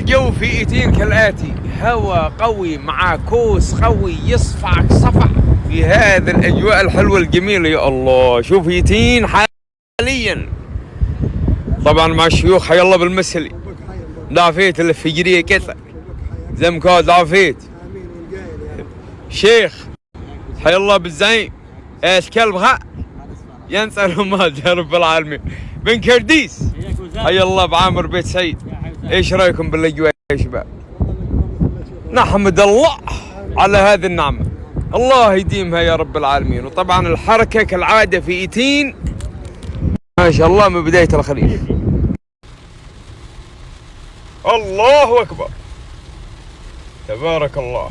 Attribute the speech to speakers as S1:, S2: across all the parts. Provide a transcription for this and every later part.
S1: الجو في ايتين كالآتي: هواء قوي مع كوس قوي يصفعك صفع في هذا الأجواء الحلوة الجميلة. يا الله، شوف ايتين حاليا طبعا مع الشيوخ. حي الله بالمسلي، دافيت الفجرية كتلة زمكاد دافيت شيخ. حي الله بالزعيم الكلب ها ينسى الهمات يا رب العالمين بن كرديس. حي الله بعامر بيت سعيد. ايش رايكم بالاجواء يا شباب؟ نحمد الله على هذه النعمه، الله يديمها يا رب العالمين. وطبعا الحركه كالعاده في ايتين ما شاء الله من بدايه الخريف. الله اكبر تبارك الله.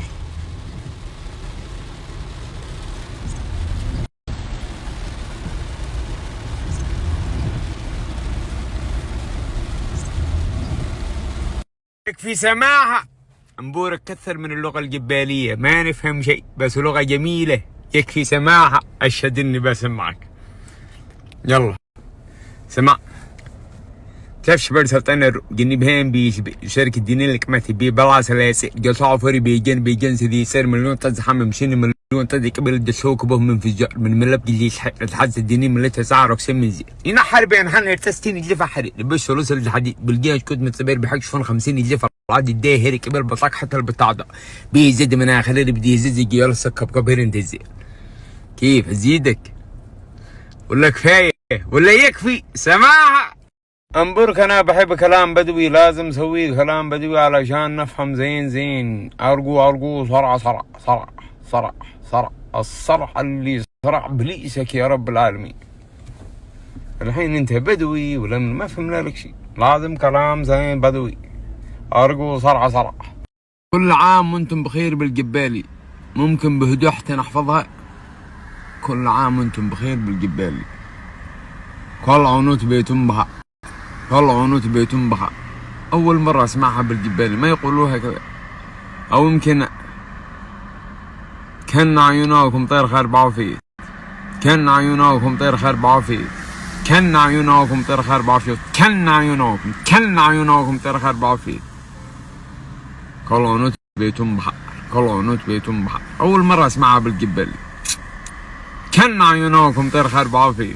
S1: يكفي سماعها. انبورك كثر من اللغة الجبالية، ما نفهم شيء بس لغة جميلة يكفي سماعها. اشهد اني بسمعك. يلا سمع. تعرفش برد سلطان جني بهين بشركة دينين الكماتي ببلع سلاسي جلسوا فري بيجن سدي سير مليون طز حمم شين مليون طز قبل الدسوق به من فجار من ملب جليس الحز الدينين ملتها ساعة ركسين من زي ينحر بين حن ارتستين يجلفها حري لبش رسل الحديد بالجيش كنت متصبر بحق شفون 50 يجلفها العادي الداي هيري قبل بطاق حتى البتاع ده بيزيد من اخر اللي بدي يزيد يجي سكب كبير انت زي كيف ازيدك ولا كفايه ولا يكفي سماعها. انبرك انا بحب كلام بدوي، لازم اسوي كلام بدوي علشان نفهم زين. ارجو صرع الصرع اللي صرع بليسك يا رب العالمين. الحين انت بدوي ولا ما فهمنا لك شيء، لازم كلام زين بدوي. ارجو صرع. كل عام وانتم بخير بالجبالي. ممكن بهدوء حتى نحفظها. كل عام وانتم بخير بالجبالي. كل عنوت بيتم بها، والله عنوت بيتم بها. أول مرة أسمعها بالجبال، ما يقولوها كذا. أو يمكن كن عيوناكم طير خير بعافية، كن عيوناكم طير خير بعافية، كن عيوناكم طير خير بعافية، كن عيوناكم طير خير بعافية. كل عنوت بيتم بها، كل عنوت بيتم بها. أول مرة أسمعها بالجبال. كن عيوناكم طير خير بعافية.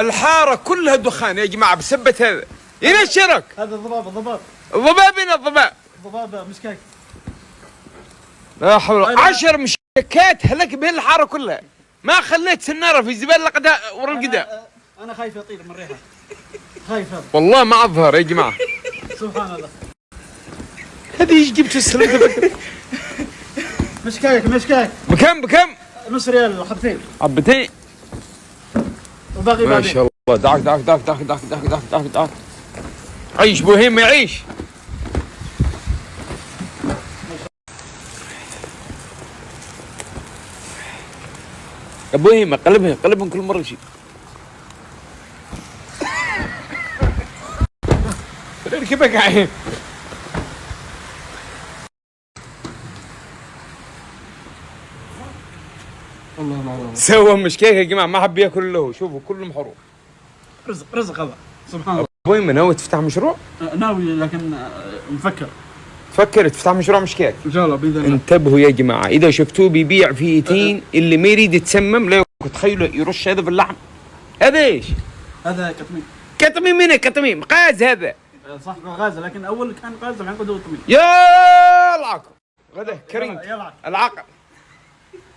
S1: الحارة كلها دخان يا جماعة بسبة هذا. هنا الشرك.
S2: هذا الضباب.
S1: هنا الضباب.
S2: ضباب مشكاك.
S1: لا حول. 10 مشكات هلك بين الحارة كلها. ما خليت سنارة في الزبالة لقدها ورا القداء.
S2: أنا خايف يطير من الريحة. خايف هذا.
S1: والله ما أظهر يا جماعة.
S2: سبحان الله.
S1: هذه ايش جبت السلة؟
S2: مشكاك.
S1: بكم؟
S2: نص ريال
S1: حبتين.
S2: وباقي
S1: ما شاء الله. داك عيش بوهيم يعيش. يا بوهيم قلبهم كل مرة شيء. ركبك عين.
S2: الله
S1: سوى مشكيك يا جماعه، ما حب ياكل له. شوفوا كله محروق.
S2: رزق هذا سبحان الله.
S1: وين ناوي تفتح مشروع؟
S2: ناوي لكن مفكر.
S1: تفكر تفتح مشروع مشكيك
S2: ان شاء الله باذن الله.
S1: انتبهوا يا جماعه، اذا شفتوه بيبيع في ايتين اللي ما يريد يتسمم لا تخيلوا يرش هذا في اللحم. هذا ايش؟
S2: هذا
S1: كتميم من كتميم غاز هذا.
S2: صح غاز، لكن اول كان غاز الحين قدوه طميم.
S1: يا العقل غدا كريم العقل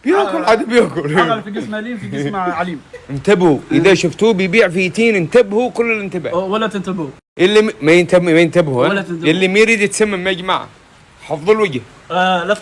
S1: بياكل عاد بياكل.
S2: عقل في قسم أليم في قسم عليم.
S1: انتبهوا اذا شفتوه بيبيع في ايتين، انتبهوا كل الانتباه.
S2: ولا تنتبهوا.
S1: اللي ما ينتبهوا اللي ما يريد يتسمم يا جماعه حفظوا الوجه.
S2: لا